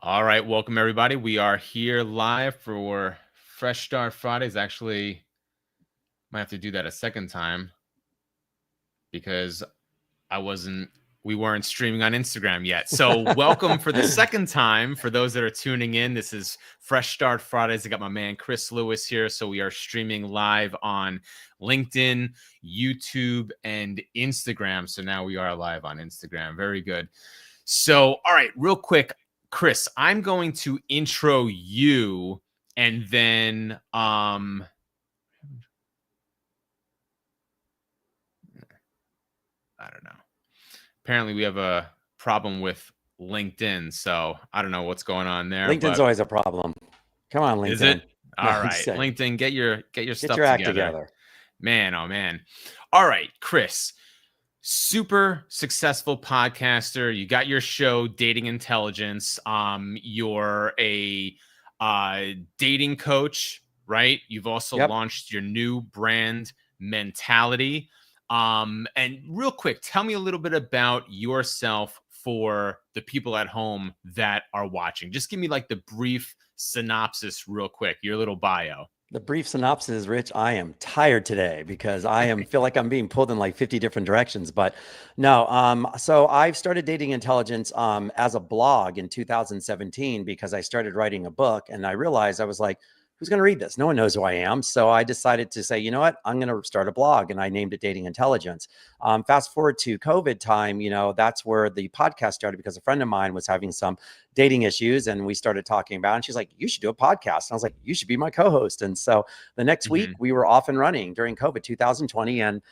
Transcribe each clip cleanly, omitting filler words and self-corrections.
All right, welcome everybody. We are here live for Fresh Start Fridays. Actually, might have to do that a second time because we weren't streaming on Instagram yet. So, welcome for the second time for those that are tuning in. This is Fresh Start Fridays. I got my man Chris Lewis here. So, we are streaming live on LinkedIn, YouTube, and Instagram. So, now we are live on Instagram. Very good. So, all right, real quick, Chris, I'm going to intro you and then I don't know. Apparently we have a problem with LinkedIn, so I don't know what's going on there, LinkedIn's but always a problem. Come on, is it? LinkedIn. No, All I'm just right. saying. LinkedIn, get your Get stuff your act together. together. Man, oh man. All right, Chris. Super successful podcaster. You got your show Dating Intelligence. You're a dating coach, right? You've also Yep. launched your new brand Men.tality. And real quick, tell me a little bit about yourself for the people at home that are watching. Just give me like the brief synopsis real quick, your little bio. The brief synopsis is, Rich, I am tired today because feel like I'm being pulled in like 50 different directions. But no, so I've started Dating Intelligence as a blog in 2017 because I started writing a book and I realized I was like, who's going to read this? No one knows who I am. So I decided to say, you know what? I'm going to start a blog, and I named it Dating Intelligence. Fast forward to COVID time, that's where the podcast started because a friend of mine was having some dating issues and we started talking about it. And she's like, you should do a podcast. And I was like, you should be my co-host. And so the next week we were off and running during COVID 2020. And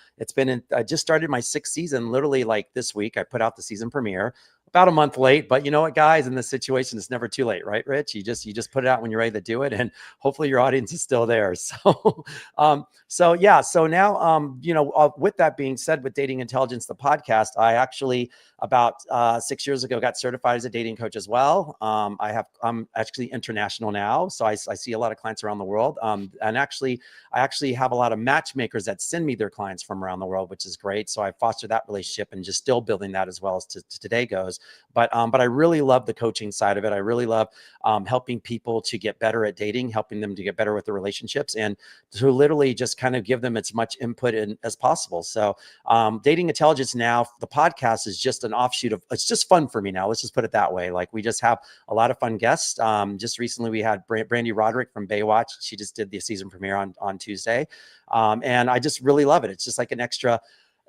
I just started my 6th season, literally like this week. I put out the season premiere about a month late, but you know what, guys, in this situation, it's never too late, right, Rich? You just put it out when you're ready to do it, and hopefully your audience is still there. So, so now, with that being said, with Dating Intelligence, the podcast, I actually about 6 years ago got certified as a dating coach as well. I'm actually international now, so I see a lot of clients around the world, and I actually have a lot of matchmakers that send me their clients from around the world, which is great. So I foster that relationship and just still building that as well as to today goes. But I really love the coaching side of it. I really love helping people to get better at dating, helping them to get better with the relationships, and to literally just kind of give them as much input as possible. So Dating Intelligence now, the podcast is just an offshoot of, it's just fun for me now. Let's just put it that way. Like, we just have a lot of fun guests. Just recently we had Brandy Roderick from Baywatch. She just did the season premiere on Tuesday. And I just really love it. It's just like an extra,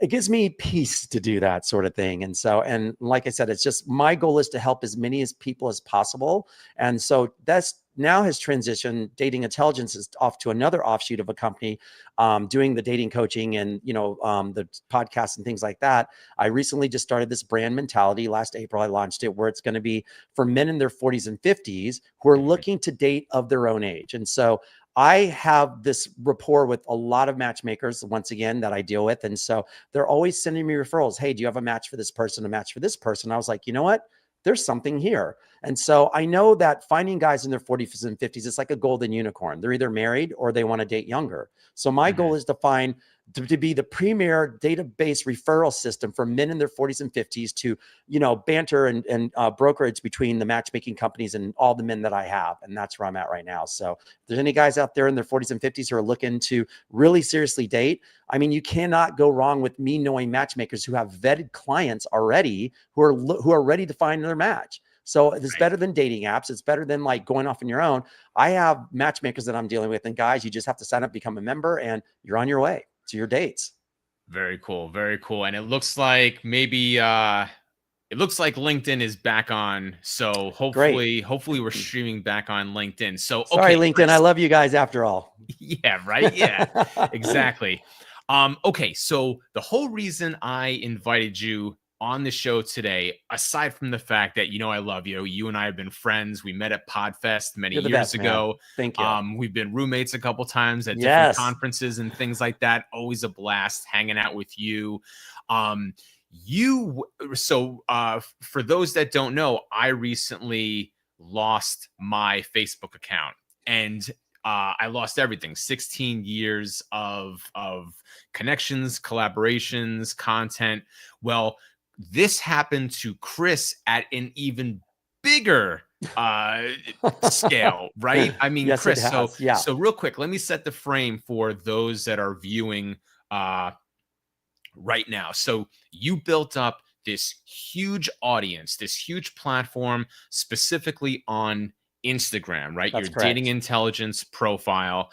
it gives me peace to do that sort of thing. And so, and like I said, it's just, my goal is to help as many as people as possible. And so that's now has transitioned. Dating Intelligence is off to another offshoot of a company doing the dating coaching and, the podcasts and things like that. I recently just started this brand Mentality. Last April, I launched it, where it's going to be for men in their 40s and 50s who are looking to date of their own age. And so I have this rapport with a lot of matchmakers, once again, that I deal with. And so they're always sending me referrals. Hey, do you have a match for this person, a match for this person? I was like, you know what? There's something here. And so I know that finding guys in their 40s and 50s, it's like a golden unicorn. They're either married or they want to date younger. So my goal is to find to be the premier database referral system for men in their 40s and 50s to, banter and brokerage between the matchmaking companies and all the men that I have. And that's where I'm at right now. So if there's any guys out there in their 40s and 50s who are looking to really seriously date, I mean, you cannot go wrong with me knowing matchmakers who have vetted clients already who are ready to find their match. So it's better than dating apps. It's better than like going off on your own. I have matchmakers that I'm dealing with, and guys, you just have to sign up, become a member, and you're on your way to your dates. Very cool. Very cool. And it looks like LinkedIn is back on. So Great. hopefully we're streaming back on LinkedIn. So, Sorry, okay, LinkedIn. Chris. I love you guys after all. Yeah, right. Yeah, exactly. Okay. So the whole reason I invited you on the show today, aside from the fact that, I love you, you and I have been friends. We met at Podfest many You're the years best, man. ago. Thank you. We've been roommates a couple times at different Yes. conferences and things like that. Always a blast hanging out with you. For those that don't know, I recently lost my Facebook account, and I lost everything. 16 years of connections, collaborations, content. Well, this happened to Chris at an even bigger scale, right? I mean, Yes, it Chris, so has. Yeah. so real quick, let me set the frame for those that are viewing right now. So you built up this huge audience, this huge platform specifically on Instagram, right? Your That's dating correct. intelligence profile.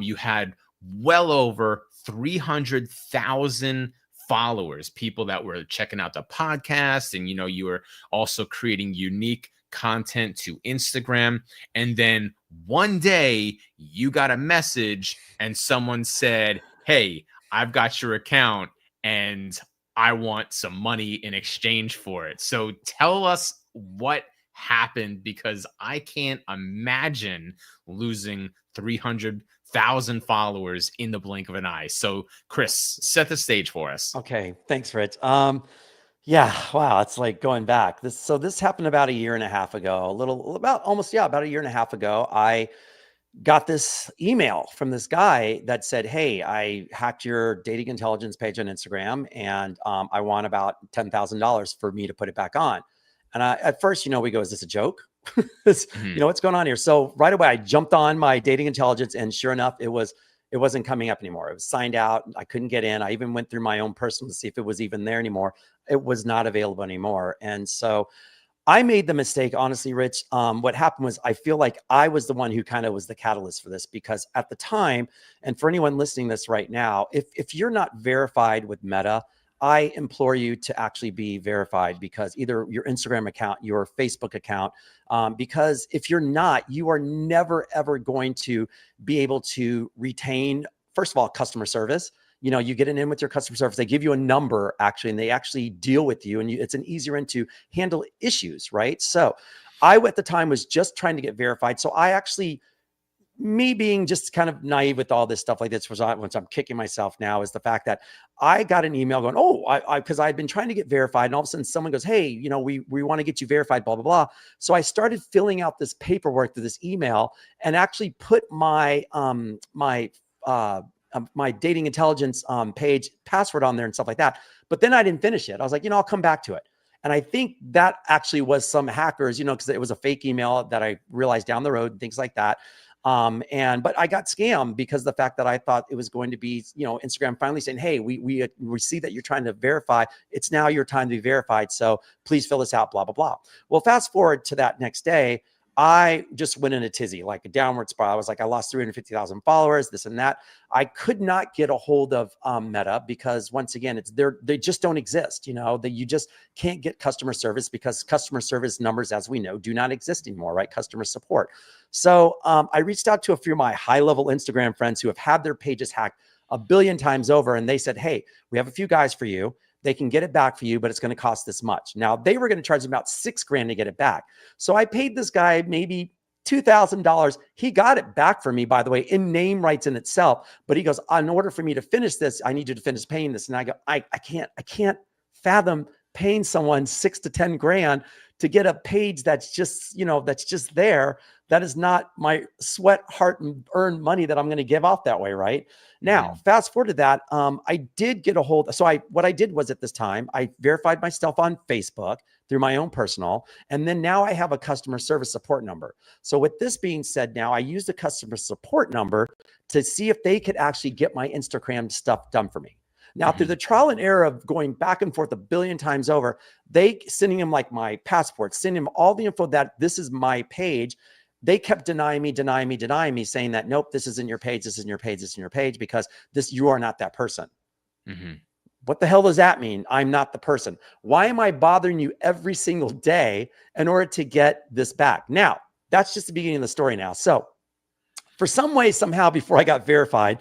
You had well over 300,000 followers, people that were checking out the podcast, and you were also creating unique content to Instagram. And then one day you got a message and someone said, "Hey, I've got your account and I want some money in exchange for it." So tell us what happened, because I can't imagine losing 300,000 followers in the blink of an eye. So, Chris, set the stage for us. Okay. Thanks, Rich. Yeah, wow, it's like going back. This happened about a year and a half ago, about a year and a half ago. I got this email from this guy that said, "Hey, I hacked your dating intelligence page on Instagram, and I want about $10,000 for me to put it back on." And at first, we go, "Is this a joke? Mhm. What's going on here?" So right away, I jumped on my dating intelligence, and sure enough, it wasn't coming up anymore. It was signed out. I couldn't get in. I even went through my own personal to see if it was even there anymore. It was not available anymore. And so I made the mistake, honestly, Rich. What happened was I feel like I was the one who kind of was the catalyst for this, because at the time, and for anyone listening to this right now, if you're not verified with Meta, I implore you to actually be verified, because either your Instagram account, your Facebook account, because if you're not, you are never, ever going to be able to retain, first of all, customer service. You get in with your customer service, they give you a number actually, and they actually deal with you, and it's an easier end to handle issues, right? So I, at the time, was just trying to get verified. So I actually, me being just kind of naive with all this stuff like this, once I'm kicking myself now, is the fact that I got an email going, "Oh, because I'd been trying to get verified," and all of a sudden someone goes, "Hey, we want to get you verified, blah, blah, blah." So I started filling out this paperwork through this email, and actually put my dating intelligence page password on there and stuff like that. But then I didn't finish it. I was like, I'll come back to it. And I think that actually was some hackers, because it was a fake email that I realized down the road and things like that. But I got scammed because of the fact that I thought it was going to be, Instagram finally saying, "Hey, we see that you're trying to verify. It's now your time to be verified. So please fill this out, blah, blah, blah." Well, fast forward to that next day, I just went in a tizzy, like a downward spiral. I was like, I lost 350,000 followers, this and that. I could not get a hold of Meta, because once again, they just don't exist. That you just can't get customer service, because customer service numbers, as we know, do not exist anymore, right? Customer support. So I reached out to a few of my high-level Instagram friends who have had their pages hacked a billion times over, and they said, "Hey, we have a few guys for you. They can get it back for you, but it's going to cost this much." Now, they were going to charge them about $6,000 to get it back. So I paid this guy maybe $2,000. He got it back for me, by the way, in name rights in itself. But he goes, "In order for me to finish this, I need you to finish paying this." And I go, I can't fathom paying someone 6 to 10 grand to get a page that's just, that's just there. That is not my sweat, heart, and earned money that I'm going to give off that way, right? Now, fast forward to that, I did get a hold. So what I did was, at this time, I verified myself on Facebook through my own personal, and then now I have a customer service support number. So with this being said, now I use the customer support number to see if they could actually get my Instagram stuff done for me. Now, through the trial and error of going back and forth a billion times over, they sending them like my passport, sending them all the info that this is my page. They kept denying me, saying that, "Nope, this isn't your page. This isn't your page. This isn't your page, because you are not that person." What the hell does that mean? I'm not the person. Why am I bothering you every single day in order to get this back? Now, that's just the beginning of the story now. So for some way, somehow, before I got verified,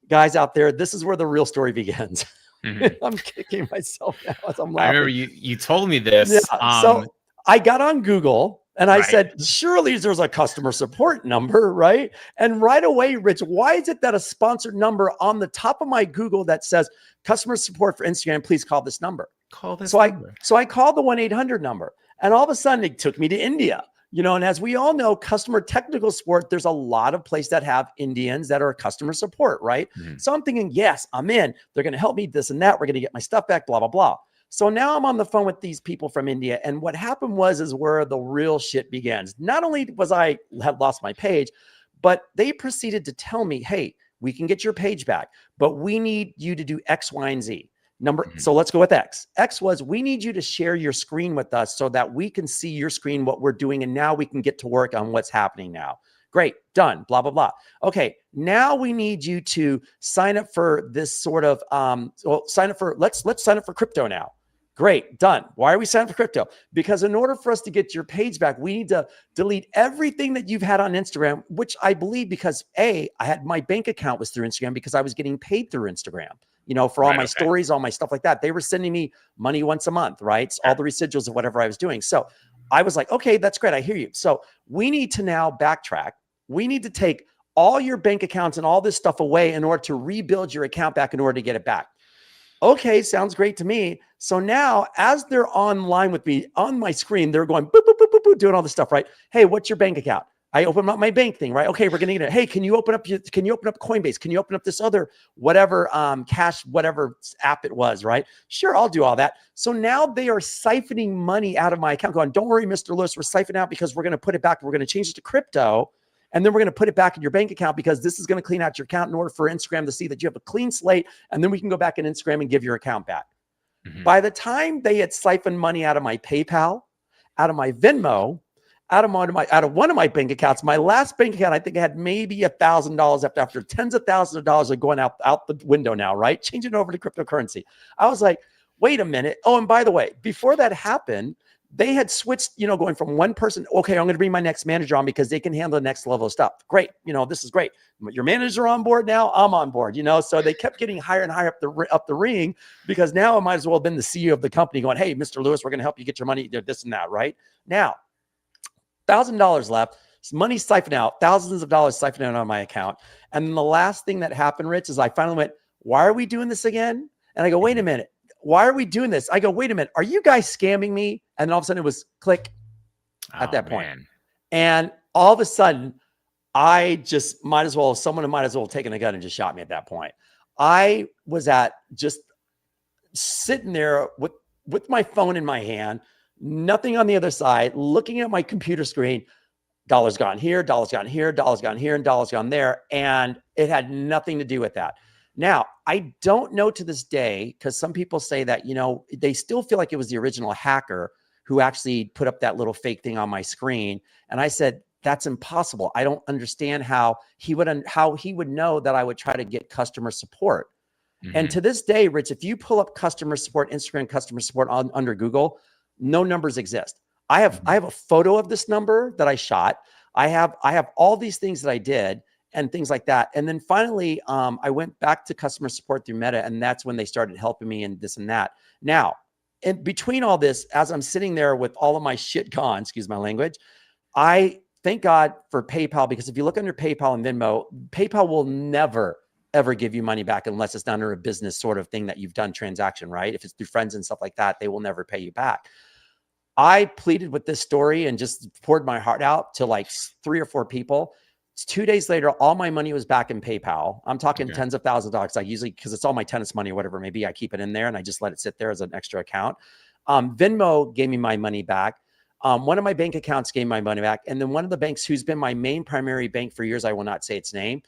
guys out there, this is where the real story begins. I'm kicking myself now as I'm I laughing. remember you told me this. Yeah. So I got on Google and I said, surely there's a customer support number, right? And right away, Rich, why is it that a sponsored number on the top of my Google that says customer support for Instagram, please call this number? Call this So number. I called the 1-800 number, and all of a sudden it took me to India. And as we all know, customer technical support, there's a lot of places that have Indians that are customer support, right? So I'm thinking, yes, I'm in. They're going to help me, this and that. We're going to get my stuff back, blah, blah, blah. So now I'm on the phone with these people from India. And what happened is where the real shit begins. Not only was I had lost my page, but they proceeded to tell me, hey, we can get your page back, but we need you to do X, Y, and Z. So let's go with X. X was, we need you to share your screen with us so that we can see your screen, what we're doing, and now we can get to work on what's happening now. Great, done, blah, blah, blah. Okay, now we need you to sign up for this sort of, let's sign up for crypto now. Great, done. Why are we signing up for crypto? Because in order for us to get your page back, we need to delete everything that you've had on Instagram, which I believe because I had my bank account was through Instagram because I was getting paid through Instagram, for all my stories, all my stuff like that. They were sending me money once a month, right? All the residuals of whatever I was doing. So I was like, okay, that's great. I hear you. So we need to now backtrack. We need to take all your bank accounts and all this stuff away in order to rebuild your account back in order to get it back. Okay, sounds great to me. So now, as they're online with me on my screen, they're going boop, boop, boop, boop, boop, doing all this stuff, right? Hey, what's your bank account? I open up my bank thing, right? Okay, we're gonna get it. Hey, can you open up Coinbase? Can you open up this other whatever cash, whatever app it was, right? Sure, I'll do all that. So now they are siphoning money out of my account, going, don't worry, Mr. Lewis, we're siphoning out because we're gonna put it back. We're gonna change it to crypto. And then we're going to put it back in your bank account because this is going to clean out your account in order for Instagram to see that you have a clean slate. And then we can go back in Instagram and give your account back. By the time they had siphoned money out of my PayPal, out of my Venmo, out of one of my bank accounts, my last bank account, I think I had maybe $1,000 after tens of thousands of dollars are going out the window now, right? Changing over to cryptocurrency. I was like, wait a minute. Oh, and by the way, before that happened, they had switched, going from one person. Okay, I'm going to bring my next manager on because they can handle the next level of stuff. Great. This is great. Your managers are on board now. I'm on board, so they kept getting higher and higher up the ring because now I might as well have been the CEO of the company going, hey, Mr. Lewis, we're going to help you get your money, this and that, right? Now, $1,000 left, money siphoned out, thousands of dollars siphoned out on my account. And then the last thing that happened, Rich, is I finally went, why are we doing this again? And I go, wait a minute. Why are we doing this? I go, wait a minute. Are you guys scamming me? And then all of a sudden it was click at that point. And all of a sudden, someone might as well have taken a gun and just shot me at that point. I was just sitting there with my phone in my hand, nothing on the other side, looking at my computer screen, dollars gone here, dollars gone here, dollars gone here, and dollars gone there. And it had nothing to do with that. Now, I don't know to this day, because some people say that, they still feel like it was the original hacker who actually put up that little fake thing on my screen. And I said, that's impossible. I don't understand how he would know that I would try to get customer support. And to this day, Rich, if you pull up customer support, Instagram customer support under Google, no numbers exist. I have a photo of this number that I shot. I have all these things that I did and things like that. And then finally, I went back to customer support through Meta, and that's when they started helping me and this and that. Now, in between all this, as I'm sitting there with all of my shit gone, excuse my language, I thank God for PayPal, because if you look under PayPal and Venmo, PayPal will never, ever give you money back unless it's under a business sort of thing that you've done transaction, right? If it's through friends and stuff like that, they will never pay you back. I pleaded with this story and just poured my heart out to like 3 or 4 people. 2 days later, all my money was back in PayPal. I'm talking tens of thousands of dollars. I usually, because it's all my tennis money or whatever, maybe I keep it in there and I just let it sit there as an extra account. Venmo gave me my money back. One of my bank accounts gave my money back. And then one of the banks who's been my main primary bank for years, I will not say its name,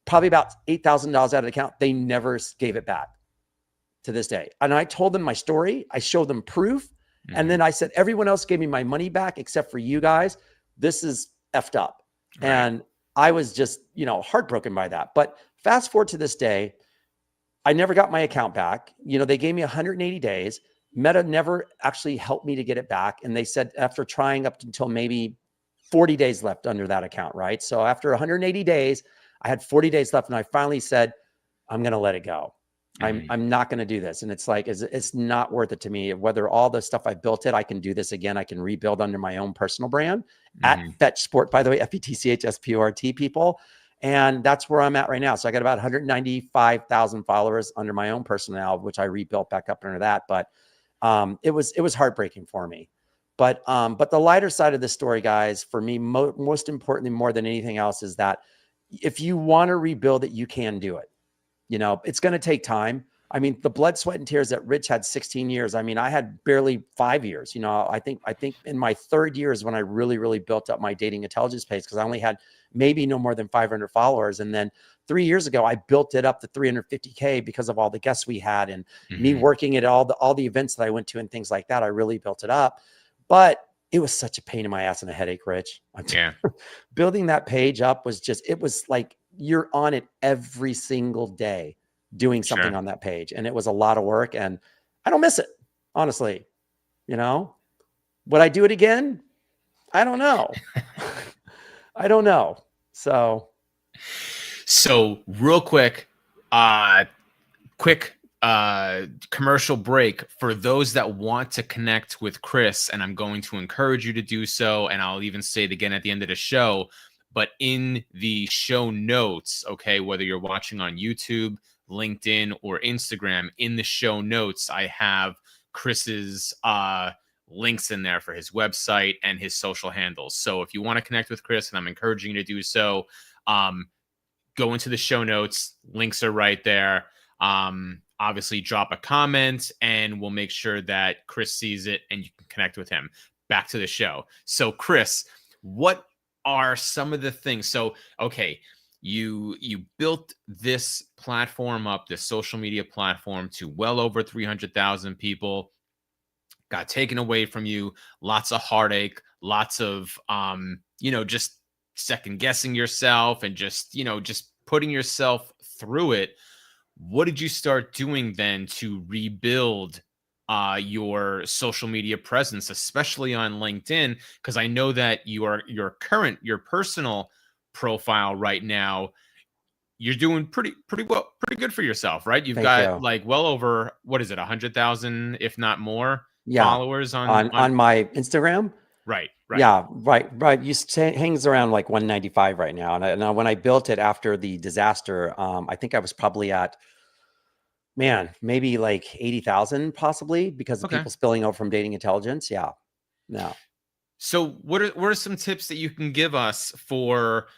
probably about $8,000 out of the account. They never gave it back to this day. And I told them my story. I showed them proof. And then I said, everyone else gave me my money back except for you guys. This is effed up. Right. And I was just, heartbroken by that. But fast forward to this day, I never got my account back. They gave me 180 days. Meta never actually helped me to get it back. And they said after trying up until maybe 40 days left under that account, right? So after 180 days, I had 40 days left. And I finally said, I'm going to let it go. I'm not going to do this. And it's like, it's not worth it to me. Whether all the stuff I built I can do this again. I can rebuild under my own personal brand at Fetch Sport, by the way, FETCHSPORT people. And that's where I'm at right now. So I got about 195,000 followers under my own personal, which I rebuilt back up under that. But it was heartbreaking for me. But the lighter side of the story, guys, for me, most importantly, more than anything else, is that if you want to rebuild it, you can do it. It's going to take time. I mean, the blood, sweat, and tears that Rich had 16 years. I mean, I had barely 5 years. You know, I think in my third year is when I really built up my dating intelligence page, because I only had maybe no more than 500 followers. And then 3 years ago, I built it up to 350K because of all the guests we had and me working at all the events that I went to and things like that. I really built it up, but it was such a pain in my ass and a headache, Rich. Yeah. Building that page up was just, it was like you're on it every single day doing something Sure. on that page. And it was a lot of work, and I don't miss it, honestly. You know, would I do it again? I don't know. I don't know. So real quick, commercial break for those that want to connect with Chris, and I'm going to encourage you to do so, and I'll even say it again at the end of the show. But in the show notes, okay, whether you're watching on YouTube, LinkedIn, or Instagram, in the show notes, I have Chris's links in there for his website and his social handles. So if you want to connect with Chris, and I'm encouraging you to do so, go into the show notes. Links are right there. Obviously, drop a comment, and we'll make sure that Chris sees it and you can connect with him. Back to the show. So, Chris, what are some of the things? So, okay, you built this platform up, this social media platform, to well over 300,000 people. Got taken away from you. Lots of heartache. Lots of just second guessing yourself, and just putting yourself through it. What did you start doing then to rebuild your social media presence, especially on LinkedIn? Because I know that your personal profile right now, you're doing pretty good for yourself, right? You've thank got you. like well over, what is it, 100,000, if not more, Yeah. followers On my Instagram. right. Yeah, right. You hangs around like 195 right now. And when I built it after the disaster, I think I was probably at, man, maybe like 80,000 possibly, because of Okay. people spilling over from dating intelligence. Yeah. No. So what are some tips that you can give us for,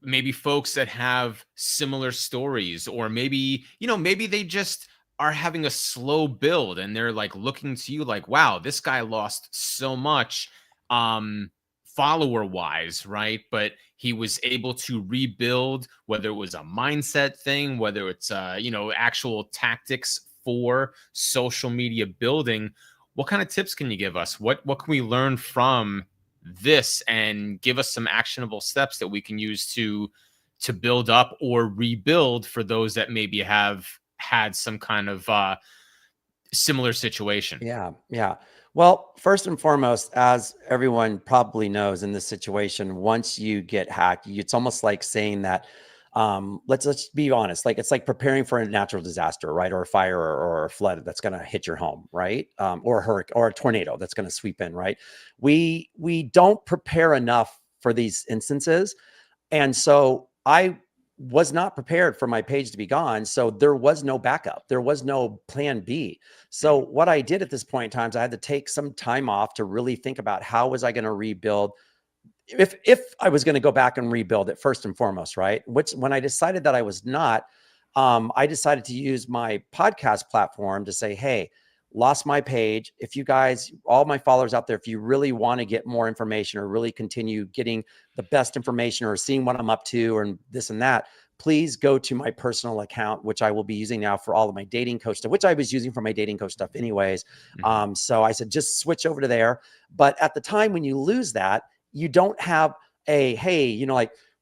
maybe folks that have similar stories, or maybe, maybe they just are having a slow build and they're like looking to you like, wow, this guy lost so much follower wise, right? But he was able to rebuild, whether it was a mindset thing, whether it's actual tactics for social media building. What kind of tips can you give us? What can we learn from this, and give us some actionable steps that we can use to build up or rebuild for those that maybe have had some kind of similar situation? Yeah. Yeah. Well, first and foremost, as everyone probably knows in this situation, once you get hacked, it's almost like saying that, let's be honest, like it's like preparing for a natural disaster, right? Or a fire, or a flood that's going to hit your home, right? Or a hurricane or a tornado that's going to sweep in, right? We don't prepare enough for these instances. And so I was not prepared for my page to be gone. So there was no backup. There was no plan B. So what I did at this point in time is I had to take some time off to really think about how was I going to rebuild, if I was going to go back and rebuild it first and foremost, right? Which, when I decided that I was not, I decided to use my podcast platform to say, hey, lost my page. If you guys, all my followers out there, if you really want to get more information or really continue getting the best information or seeing what I'm up to or this and that, please go to my personal account, which I will be using now for all of my dating coach stuff, which I was using for my dating coach stuff anyways. So I said, just switch over to there. But at the time when you lose that, you don't have a, hey,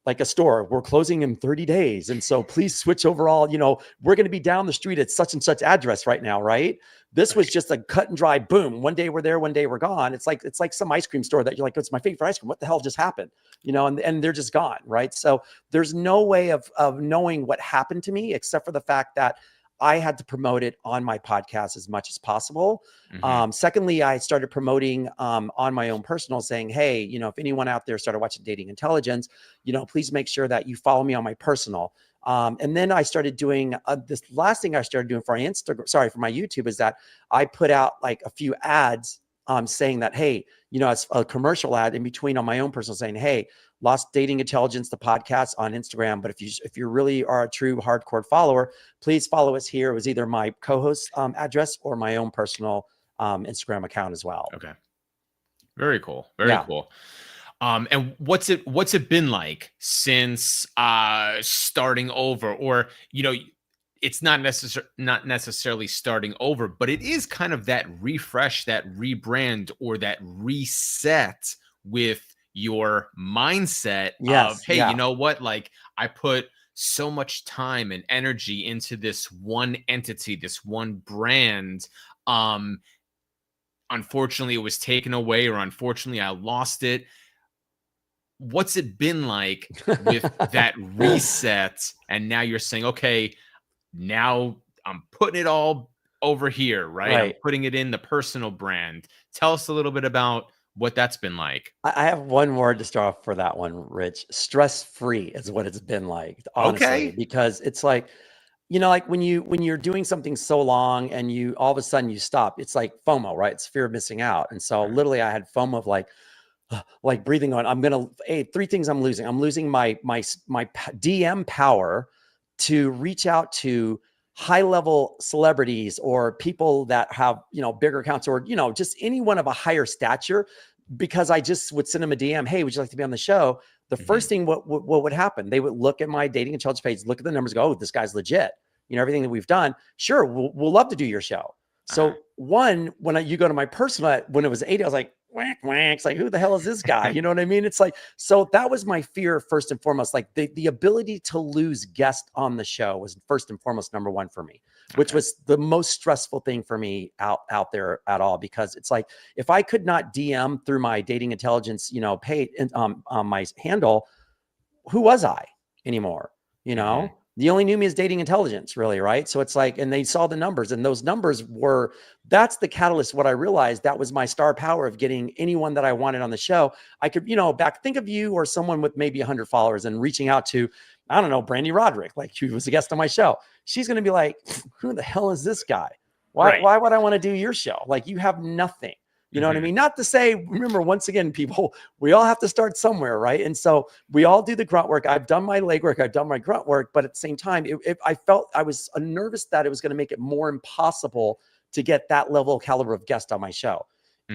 like a store, we're closing in 30 days. And so please switch overall, we're going to be down the street at such and such address right now. Right. This was just a cut and dry boom. One day we're there, one day we're gone. It's like some ice cream store that you're like, it's my favorite ice cream. What the hell just happened? And they're just gone. Right. So there's no way of knowing what happened to me, except for the fact that I had to promote it on my podcast as much as possible. Secondly, I started promoting on my own personal, saying, hey, if anyone out there started watching Dating Intelligence, please make sure that you follow me on my personal. And then I started doing this last thing I started doing for my Instagram, for my YouTube, is that I put out like a few ads saying that, hey, it's a commercial ad in between on my own personal saying, hey, Lost Dating Intelligence, the podcast on Instagram. But if you really are a true hardcore follower, please follow us here. It was either my co-host address or my own personal Instagram account as well. Okay. Very cool. Very cool. And what's it been like since starting over? Or, it's not necessarily starting over, but it is kind of that refresh, that rebrand, or that reset with your mindset of, hey, you know what? Like, I put so much time and energy into this one entity, this one brand. Unfortunately, it was taken away, or unfortunately, I lost it. What's it been like with that reset? And now you're saying, okay, now I'm putting it all over here, right? I'm putting it in the personal brand. Tell us a little bit about what that's been like. I have one word to start off for that one, Rich. Stress-free is what it's been like, honestly, because it's like, like when you're doing something so long and you all of a sudden you stop, it's like FOMO, right? It's fear of missing out. And so literally I had FOMO of like breathing on, three things I'm losing. I'm losing my DM power to reach out to high level celebrities or people that have, bigger accounts, or, just anyone of a higher stature, because I just would send them a DM. Hey, would you like to be on the show? The first thing, what would happen? They would look at my dating intelligence page, look at the numbers, go, oh, this guy's legit. Everything that we've done. Sure. We'll love to do your show. So when you go to my personal, when it was 80, I was like, whack, whack. It's like, who the hell is this guy? You know what I mean? It's like, so that was my fear first and foremost. Like the ability to lose guests on the show was first and foremost number one for me, which was the most stressful thing for me out there at all. Because it's like, if I could not DM through my dating intelligence, page on my handle, who was I anymore? The only knew me as dating intelligence, really, right? So it's like, and they saw the numbers, and those numbers that's the catalyst. What I realized, that was my star power of getting anyone that I wanted on the show. I could, think of you or someone with maybe 100 followers and reaching out to, I don't know, Brandy Roderick, like she was a guest on my show. She's going to be like, who the hell is this guy? Why would I want to do your show? Like, you have nothing. You know what I mean? Not to say, remember, once again, people, we all have to start somewhere, right? And so we all do the grunt work. I've done my legwork. I've done my grunt work. But at the same time, I felt I was nervous that it was going to make it more impossible to get that level of caliber of guest on my show.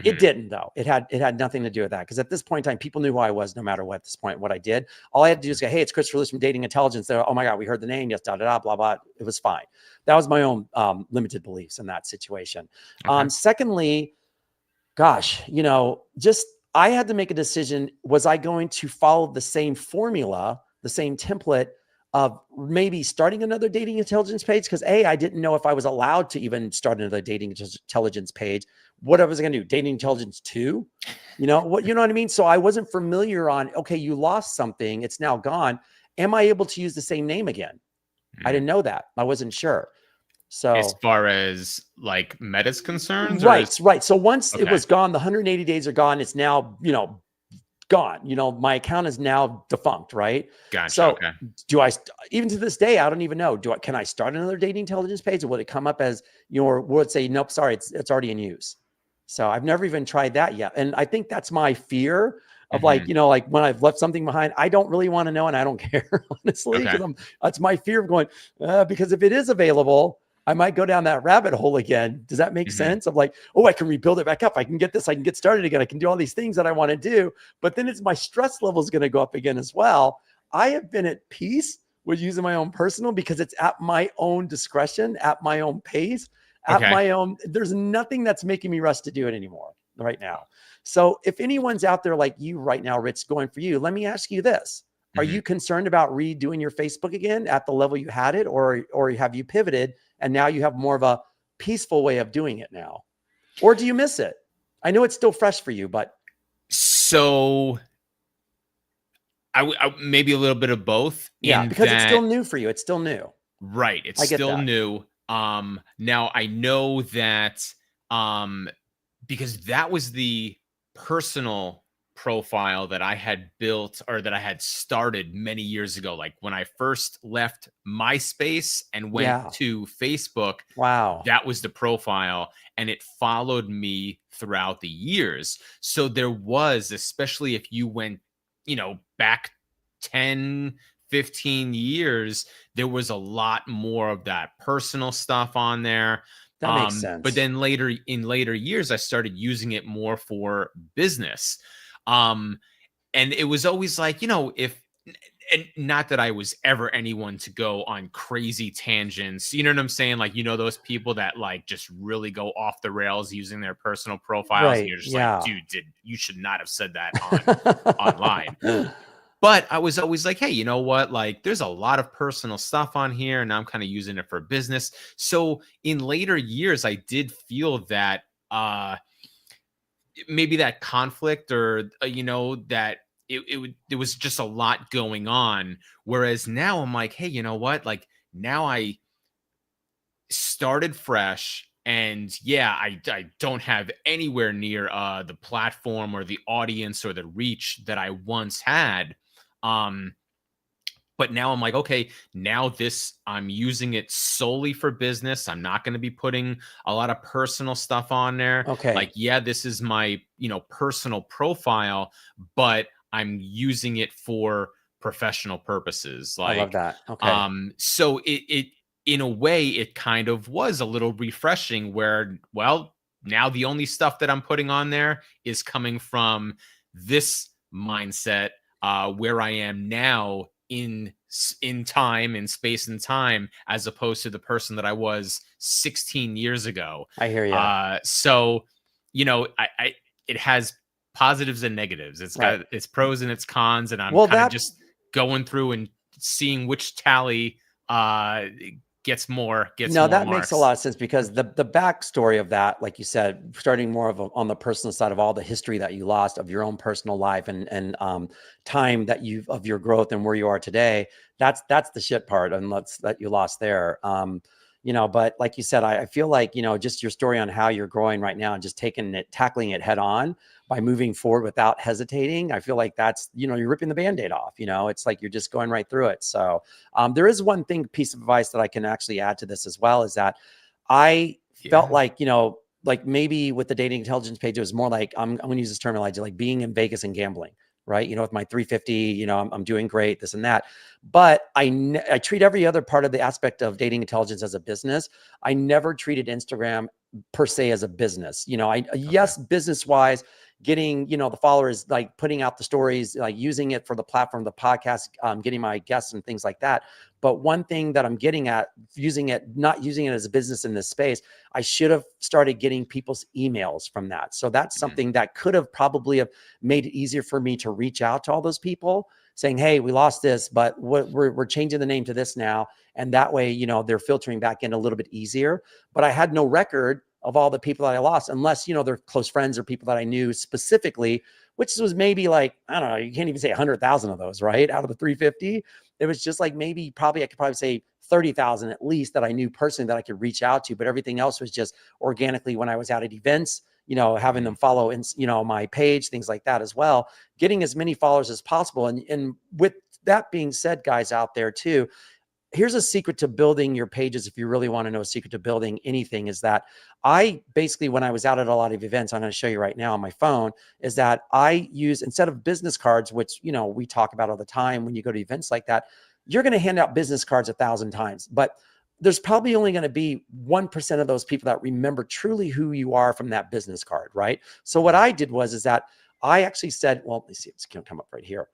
It didn't, though. It had nothing to do with that. Because at this point in time, people knew who I was, no matter what, at this point, what I did. All I had to do is go, hey, it's Christopher Lewis from Dating Intelligence. They're, oh my God, we heard the name. Yes, blah, blah. It was fine. That was my own limited beliefs in that situation. Secondly, gosh, I had to make a decision. Was I going to follow the same formula, the same template of maybe starting another dating intelligence page? Because I didn't know if I was allowed to even start another dating intelligence page. What I was going to do, dating intelligence 2, you know what I mean? So I wasn't familiar on, okay, you lost something, it's now gone. Am I able to use the same name again? I didn't know that. I wasn't sure. So as far as like Meta's concerned, right. So once it was gone, the 180 days are gone. It's now, gone. My account is now defunct, right? Gotcha. So do I, even to this day, I don't even know. Can I start another dating intelligence page, or would it come up as, or would it say, nope, sorry, it's already in use? So I've never even tried that yet. And I think that's my fear of like when I've left something behind, I don't really want to know. And I don't care, honestly, because that's my fear of going, because if it is available, I might go down that rabbit hole again. Does that make sense? Of like, oh, I can rebuild it back up. I can get this. I can get started again. I can do all these things that I want to do. But then it's my stress level is going to go up again as well. I have been at peace with using my own personal, because it's at my own discretion, at my own pace, at my own. There's nothing that's making me rush to do it anymore right now. So if anyone's out there like you right now, Rich, going for you, let me ask you this. Are you concerned about redoing your Facebook again at the level you had it, or have you pivoted and now you have more of a peaceful way of doing it now? Or do you miss it? I know it's still fresh for you, but. So I maybe a little bit of both. Yeah, because it's still new for you. It's still new. Right. It's still new. Now I know that because that was the personal profile that I had built or that I had started many years ago. Like when I first left MySpace and went Yeah. to Facebook, Wow. that was the profile, and it followed me throughout the years. So there was, especially if you went, back 10, 15 years, there was a lot more of that personal stuff on there. That makes But sense. then later years, I started using it more for business. Um, and it was always like, if and not that I was ever anyone to go on crazy tangents. You know what I'm saying? Like, those people that like just really go off the rails using their personal profiles, and Right. you're just like, Yeah. dude, you should not have said that on online. But I was always like, hey, you know what? Like, there's a lot of personal stuff on here, and I'm kind of using it for business. So in later years, I did feel that maybe that conflict, or that it was just a lot going on. Whereas now I'm like, hey, you know what? Like, now I started fresh, and yeah, I don't have anywhere near the platform or the audience or the reach that I once had. um but now I'm like, okay, now I'm using it solely for business. I'm not going to be putting a lot of personal stuff on there. Like, Okay. yeah, this is my, personal profile, but I'm using it for professional purposes. I love Like, that. Okay. so it in a way, it kind of was a little refreshing where, well, now the only stuff that I'm putting on there is coming from this mindset, where I am now in time, in space and time, as opposed to the person that I was 16 years ago. I hear you. So I it has positives and negatives. It's Right. got its pros and its cons, and I'm Well, kind of that just going through and seeing which tally gets no, more that makes a lot marks. of sense because the backstory of that, like you said, starting more of on the personal side of all the history that you lost of your own personal life and time that you of your growth and where you are today. That's the shit part, and that you lost there. But like you said, I feel like just your story on how you're growing right now and just tackling it head on by moving forward without hesitating. I feel like that's you're ripping the band-aid off. It's like you're just going right through it. So there is one piece of advice that I can actually add to this as well is that I felt Yeah. like, like maybe with the dating intelligence page, it was more like, I'm going to use this terminology, like being in Vegas and gambling, right? With my 350, I'm doing great, this and that. But I treat every other part of the aspect of dating intelligence as a business. I never treated Instagram per se as a business. Okay. Yes, business wise, getting the followers, like putting out the stories, like using it for the platform, the podcast, getting my guests and things like that. But one thing that I'm getting at, not using it as a business in this space, I should have started getting people's emails from that. So that's Mhm. something that could have probably have made it easier for me to reach out to all those people saying, hey, we lost this, but we're changing the name to this now. And that way, they're filtering back in a little bit easier. But I had no record of all the people that I lost, unless, they're close friends or people that I knew specifically, which was maybe like, I don't know, you can't even say 100,000 of those, right? Out of the 350, it was just like I could probably say 30,000 at least that I knew personally that I could reach out to. But everything else was just organically when I was out at events, having them Mhm. follow in, my page, things like that as well, getting as many followers as possible. And with that being said, guys out there too, here's a secret to building your pages. If you really want to know a secret to building anything, is that I basically, when I was out at a lot of events, I'm going to show you right now on my phone, is that I use, instead of business cards, which, we talk about all the time when you go to events like that, you're going to hand out business cards 1,000 times, but there's probably only going to be 1% of those people that remember truly who you are from that business card. Right. So what Mhm. I did is that I actually said, well, let's see, it's going to come up right here.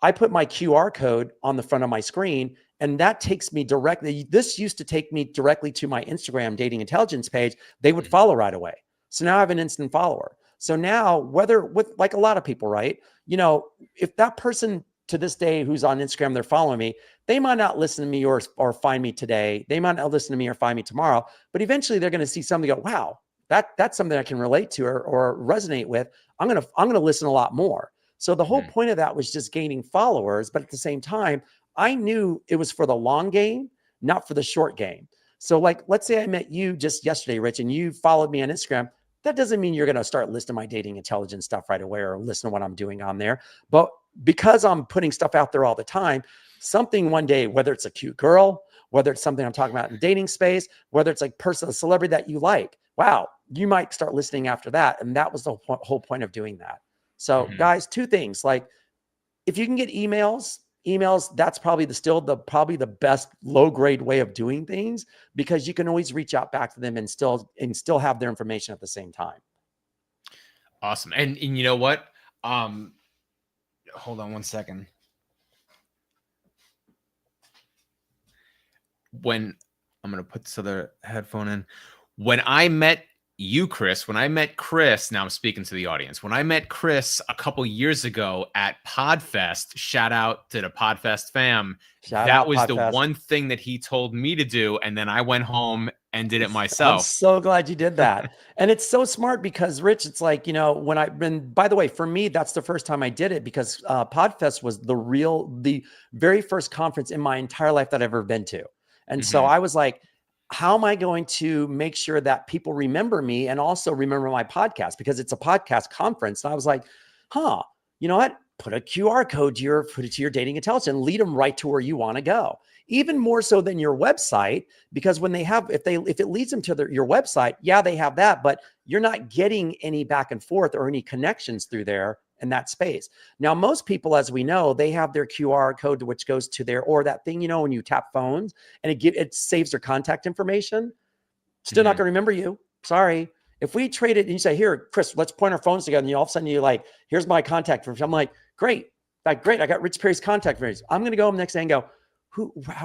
I put my QR code on the front of my screen, and that takes me directly. This used to take me directly to my Instagram dating intelligence page. They would Mhm. follow right away. So now I have an instant follower. So now, whether with like a lot of people, right? If that person to this day who's on Instagram, they're following me, they might not listen to me or find me today. They might not listen to me or find me tomorrow, but eventually they're going to see something go, wow, that's something I can relate to or resonate with. I'm gonna listen a lot more. So the whole Mhm. point of that was just gaining followers, but at the same time, I knew it was for the long game, not for the short game. So, like, let's say I met you just yesterday, Rich, and you followed me on Instagram. That doesn't mean you're going to start listing my dating intelligence stuff right away or listen to what I'm doing on there. But because I'm putting stuff out there all the time, something one day, whether it's a cute girl, whether it's something I'm talking about in dating space, whether it's like person, a celebrity that you like, wow, you might start listening after that. And that was the whole point of doing that. So guys, two things, like if you can get emails, that's probably probably the best low grade way of doing things, because you can always reach out back to them and still have their information at the same time. Awesome. And you know what? Hold on one second. When I'm going to put this other headphone in, when I met you, Chris, now I'm speaking to the audience. When I met Chris a couple years ago at Podfest, shout out to the Podfest fam. That was the one thing that he told me to do. And then I went home and did it myself. I'm so glad you did that. And it's so smart because Rich, it's like, by the way, for me, that's the first time I did it, because Podfest was the very first conference in my entire life that I've ever been to. And so I was like, how am I going to make sure that people remember me and also remember my podcast? Because it's a podcast conference. And I was like, you know what? Put a QR code put it to your dating intelligence and lead them right to where you want to go. Even more so than your website, because when if it leads them to your website, yeah, they have that, but you're not getting any back and forth or any connections through there in that space. Now, most people, as we know, they have their QR code, which goes to or that thing, when you tap phones and it saves their contact information. Still not going to remember you. Sorry. If we trade it and you say, here, Chris, let's point our phones together, and all of a sudden you're like, here's my contact information. I'm like, great. I got Rich Perry's contact information. I'm going to go home the next day and go,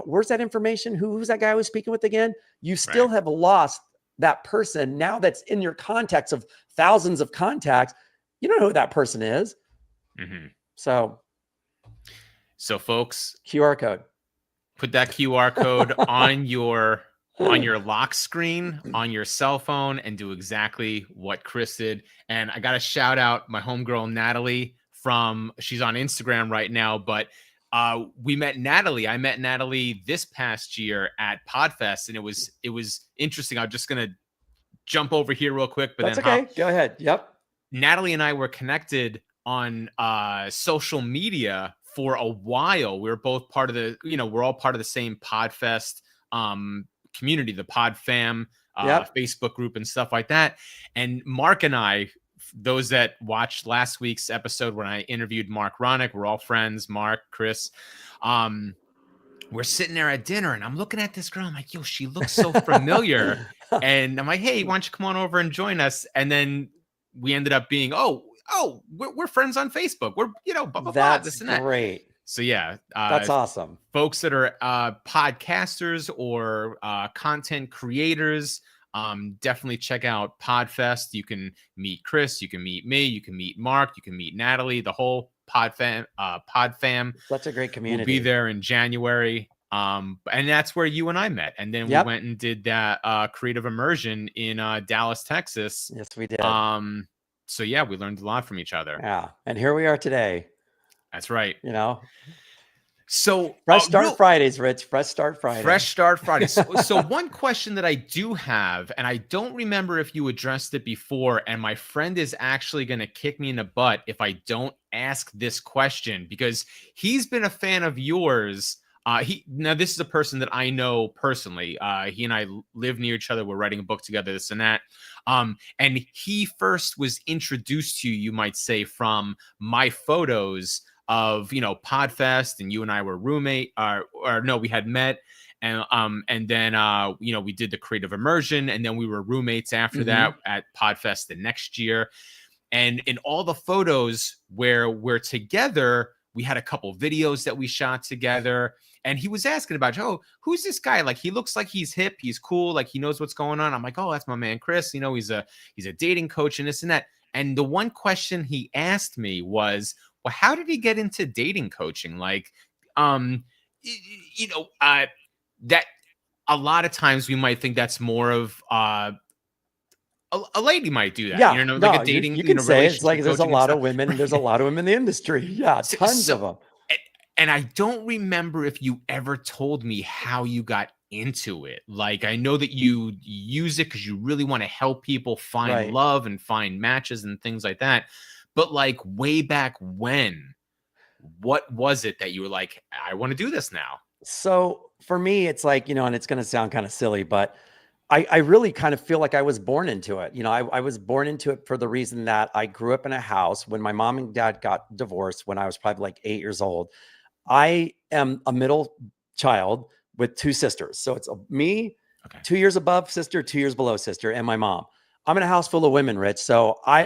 where's that information? Who's that guy I was speaking with again? You still have lost that person. Now that's in your contacts of thousands of contacts. You don't know who that person is. So folks, QR code. Put that QR code on your lock screen on your cell phone and do exactly what Chris did. And I got to shout out my homegirl Natalie she's on Instagram right now, but we met Natalie. I met Natalie this past year at Podfest, and it was interesting. I'm just gonna jump over here real quick, but that's okay. Go ahead. Yep. Natalie and I were connected on social media for a while. We were both part of we're all part of the same Podfest community, the Pod Fam Facebook group and stuff like that. And Mark and I, those that watched last week's episode when I interviewed Mark Ronick, we're all friends, Mark, Chris. We're sitting there at dinner and I'm looking at this girl. I'm like, yo, she looks so familiar. And I'm like, hey, why don't you come on over and join us? And then we ended up being, we're friends on Facebook. We're, blah, blah, blah, this and that. That's great. So yeah, that's awesome. Folks that are podcasters or content creators, definitely check out Podfest. You can meet Chris, you can meet me, you can meet Mark, you can meet Natalie, the whole Pod Fam. Such a great community. We'll be there in January. And that's where you and I met. And then we went and did that creative immersion in Dallas, Texas. Yes, we did. So yeah, we learned a lot from each other. Yeah. And here we are today. That's right. So Fresh Start Fridays, Rich. Fresh Start Fridays. Fresh Start Fridays. So one question that I do have, and I don't remember if you addressed it before, and my friend is actually going to kick me in the butt if I don't ask this question, because he's been a fan of yours. Now this is a person that I know personally. He and I live near each other. We're writing a book together, this and that. And he first was introduced to you might say, from my photos of, Podfest, and you and I were roommate, or no, we had met, and then we did the creative immersion, and then we were roommates after that at Podfest the next year. And in all the photos where we're together, we had a couple videos that we shot together, and he was asking about, who's this guy? Like, he looks like he's hip, he's cool, like he knows what's going on. I'm like, oh, that's my man Chris. He's a dating coach and this and that. And the one question he asked me was, well, how did he get into dating coaching? Like, that a lot of times we might think that's more of a lady might do that. Yeah, like a dating. You can say it's like there's a lot of women. There's a lot of women in the industry. Yeah, tons of them. And I don't remember if you ever told me how you got into it? Like, I know that you use it because you really want to help people find Right. love and find matches and things like that. But like way back when, what was it that you were like, I want to do this now? So for me, it's like, and it's going to sound kind of silly, but I really kind of feel like I was born into it. I was born into it for the reason that I grew up in a house when my mom and dad got divorced when I was probably like 8 years old. I am a middle child with two sisters. So it's me, Okay. 2 years above sister, 2 years below sister, and my mom. I'm in a house full of women, Rich. So I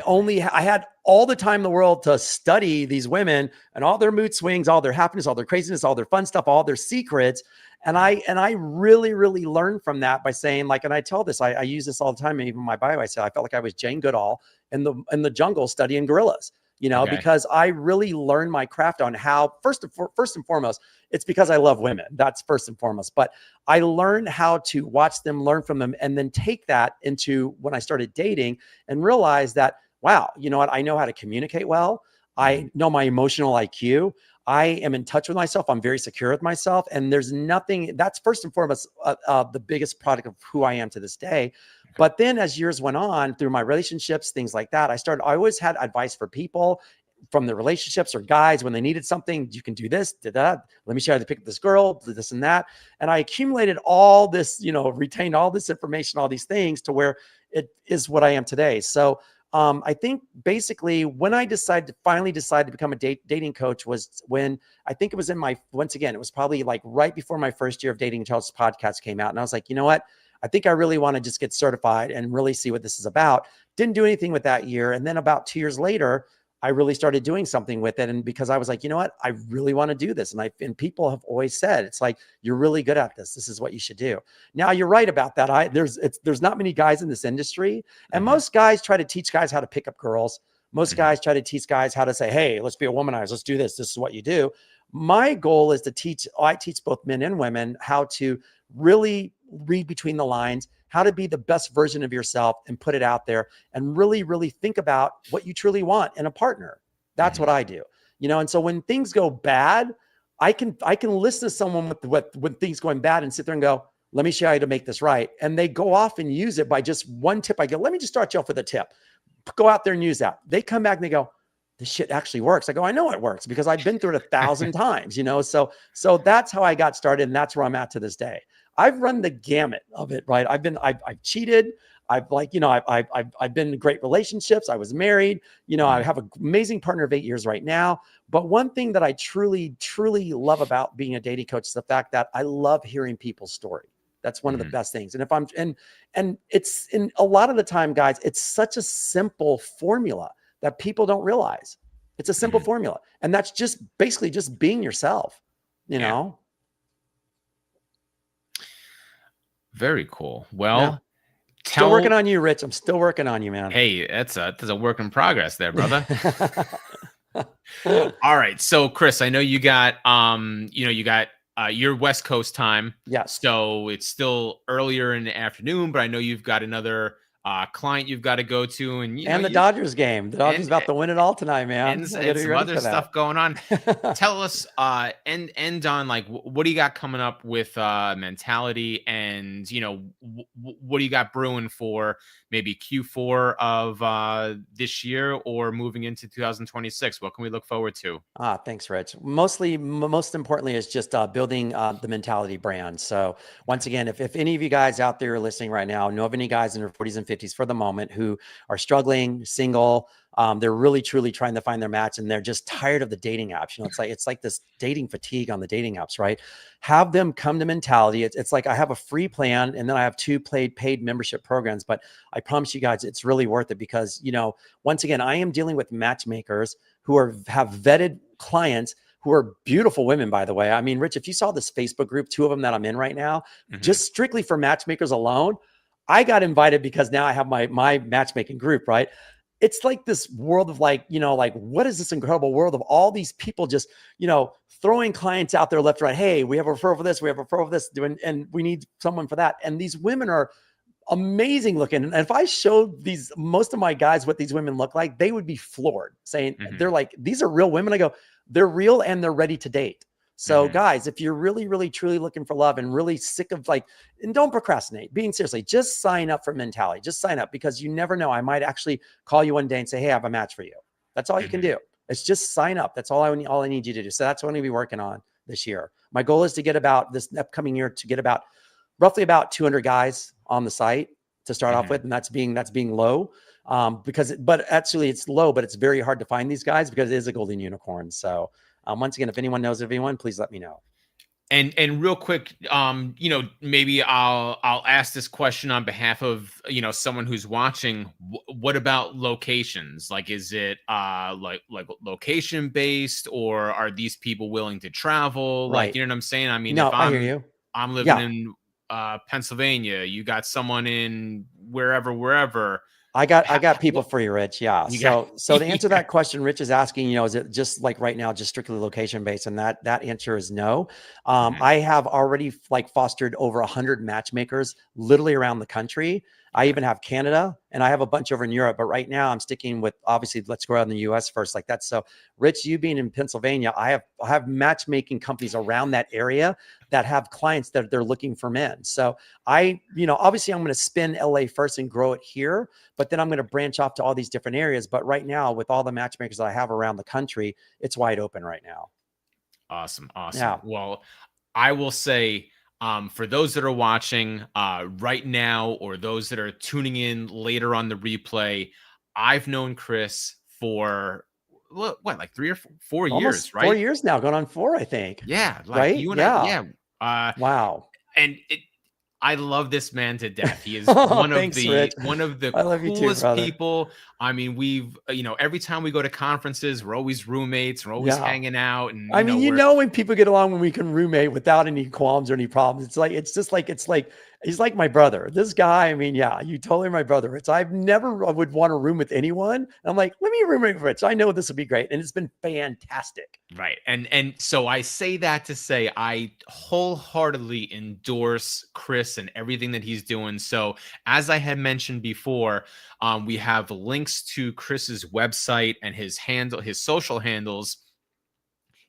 had all the time in the world to study these women and all their mood swings, all their happiness, all their craziness, all their fun stuff, all their secrets. And Right. I really, really learned from that by saying, like, and I tell this, I use this all the time. And even in my bio, I said I felt like I was Jane Goodall in the jungle studying gorillas, Okay. because I really learned my craft on how, first and foremost, it's because I love women. That's first and foremost. But I learned how to watch them, learn from them, and then take that into when I started dating and realize that, wow, you know what? I know how to communicate well. Mhm. I know my emotional IQ. I am in touch with myself. I'm very secure with myself. And there's nothing that's first and foremost the biggest product of who I am to this day. Okay. But then as years went on through my relationships, things like that, I always had advice for people from the relationships or guys when they needed something. You can do this, da, da, let me show you how to pick up this girl, this and that. And I accumulated all this, retained all this information, all these things to where it is what I am today. So I think basically when I finally decided to become a dating coach was when I think it was once again, it was probably like right before my first year of Dating Intelligence podcast came out. And I was like, you know what? I think I really want to just get certified and really see what this is about. Didn't do anything with that year. And then about 2 years later, I really started doing something with it. And because I was like, you know what, I really want to do this. And people have always said, it's like, you're really good at this. This is what you should do. Now you're right about that. There's not many guys in this industry. And Mhm. most guys try to teach guys how to pick up girls. Most Mhm. guys try to teach guys how to say, hey, let's be a womanizer. Let's do this. This is what you do. My goal is I teach both men and women how to really read between the lines, how to be the best version of yourself and put it out there and really, really think about what you truly want in a partner. That's Mhm. what I do. And so when things go bad, I can listen to someone when things going bad and sit there and go, let me show you how to make this right. And they go off and use it by just one tip. I go, let me just start you off with a tip. Go out there and use that. They come back and they go, this shit actually works. I go, I know it works because I've been through it 1,000 times, So that's how I got started. And that's where I'm at to this day. I've run the gamut of it, right? I've cheated. I've been in great relationships. I was married. I Mhm. have an amazing partner of 8 years right now. But one thing that I truly, truly love about being a dating coach is the fact that I love hearing people's story. That's one of the Mhm. best things. And if I'm and it's in a lot of the time, guys, it's such a simple formula that people don't realize. It's a simple Mhm. formula. And that's just basically just being yourself, you Yeah. know? Very cool. Yeah. Well, Still working tell on you, Rich. I'm still working on you, man. hey, that's a work in progress there, brother. All right. So Chris, I know you got your West Coast time. Yes. So it's still earlier in the afternoon, but I know you've got another client you've got to go to and And the you Dodgers game. The Dodgers and about to win it all tonight, man. I got and to be some ready other for that. stuff going on. Tell us end on like what do you got coming up with mentality and what do you got brewing for maybe Q4 of this year or moving into 2026? What can we look forward to? Thanks, Rich. Most importantly, is just building the mentality brand. So once Okay. again, if any of you guys out there are listening right now know of any guys in their 40s and 50s for the moment who are struggling, single, they're really truly trying to find their match, and they're just tired of the dating apps. It's like this dating fatigue on the dating apps, right? Have them come to mentality. It's like I have a free plan, and then I have two paid membership programs. But I promise you guys, it's really worth it because once again, I am dealing with matchmakers who have vetted clients who are beautiful women, by the way. I mean, Rich, if you saw this Facebook group, two of them that I'm in right now, Hmm. just strictly for matchmakers alone, I got invited because now I have my matchmaking group, right? It's like this world of like what is this incredible world of all these people just, throwing clients out there left, right. Hey, we have a referral for this, we have a referral for this, and we need someone for that. And these women are amazing looking. And if I showed most of my guys what these women look like, they would be floored saying, they're Hmm. like, these are real women. I go, they're real and they're ready to date. So Mhm. guys, if you're really, really, truly looking for love and really sick of like, and don't procrastinate, being seriously, just sign up for Mentality. Just sign up because you never know. I might actually call you one day and say, hey, I have a match for you. That's all you can Mhm. do. It's just sign up. That's all I need you to do. So that's what I'm going to be working on this year. My goal is to get about this upcoming year to get about roughly about 200 guys on the site to start off Mhm. with. And that's being low but actually it's low, but it's very hard to find these guys because it is a golden unicorn. So once again, if anyone knows of anyone, please let me know. And real quick, maybe I'll ask this question on behalf of someone who's watching. What about locations? Like, is it like location based, or are these people willing to travel? Like, Right. you know what I'm saying? I mean, if No, I hear you. I'm living Yeah. in Pennsylvania, you got someone in wherever. I got people What for you, Rich. Yeah. you got? So to answer that question, Rich is asking, is it just like right now, just strictly location based? And that answer is no. Mhm. I have already like fostered over 100 matchmakers literally around the country. I Okay. even have Canada and I have a bunch over in Europe, but right now I'm sticking with obviously let's go out in the US first like that. So Rich, you being in Pennsylvania, I have matchmaking companies around that area that have clients that they're looking for men. So obviously I'm going to spin LA first and grow it here, but then I'm going to branch off to all these different areas. But right now, with all the matchmakers that I have around the country, it's wide open right now. Awesome. Awesome. Yeah, Well, I will say, for those that are watching right now, or those that are tuning in later on the replay, I've known Chris for what, like 3 or 4 years, almost 4 right? years now, going on 4, I think. Yeah, like Right? you and I, Yeah. yeah. Uh, Wow. and I love this man to death. He is Oh, one of thanks, Rich. the I love you too, coolest brother. people. I mean, we've every time we go to conferences, we're always roommates, we're always Yeah. hanging out, and I mean, we're when people get along when we can roommate without any qualms or any problems, it's like he's like my brother. This guy, I mean, yeah, you totally my brother. I've never I would want to room with anyone. I'm like, let me roommate with Rich. I know this will be great, and it's been fantastic. right. And so I say that to say I wholeheartedly endorse Chris and everything that he's doing. So as I had mentioned before, we have links to Chris's website and his social handles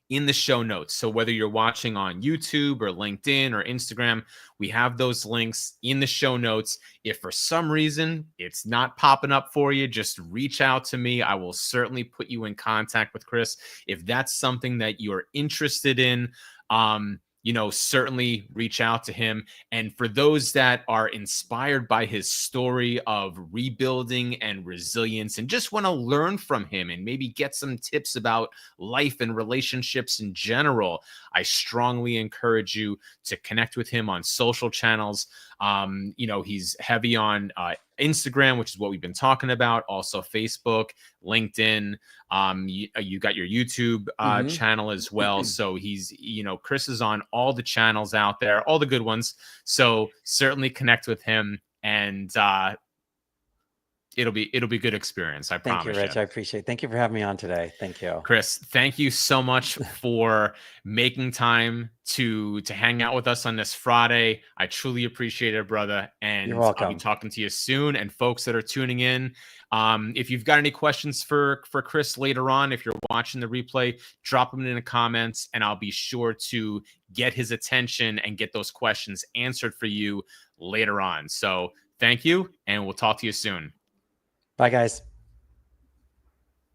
in the show notes. So whether you're watching on YouTube or LinkedIn or Instagram, we have those links in the show notes. If for some reason it's not popping up for you, just reach out to me. I will certainly put you in contact with Chris. If that's something that you're interested in, certainly reach out to him. And for those that are inspired by his story of rebuilding and resilience and just want to learn from him and maybe get some tips about life and relationships in general, I strongly encourage you to connect with him on social channels. He's heavy on Instagram, which is what we've been talking about, also Facebook, LinkedIn. You got your YouTube Hmm. channel as well. So Chris is on all the channels out there, all the good ones. So certainly connect with him, and it'll be good experience. I Thank you, promise you. Rich. I appreciate it. Thank you for having me on today. Thank you. Chris, thank you so much for making time to hang out with us on this Friday. I truly appreciate it, brother. You're And I'll be welcome. talking to you soon. And folks that are tuning in, if you've got any questions for Chris later on, if you're watching the replay, drop them in the comments, and I'll be sure to get his attention and get those questions answered for you later on. So thank you, and we'll talk to you soon. Bye, guys.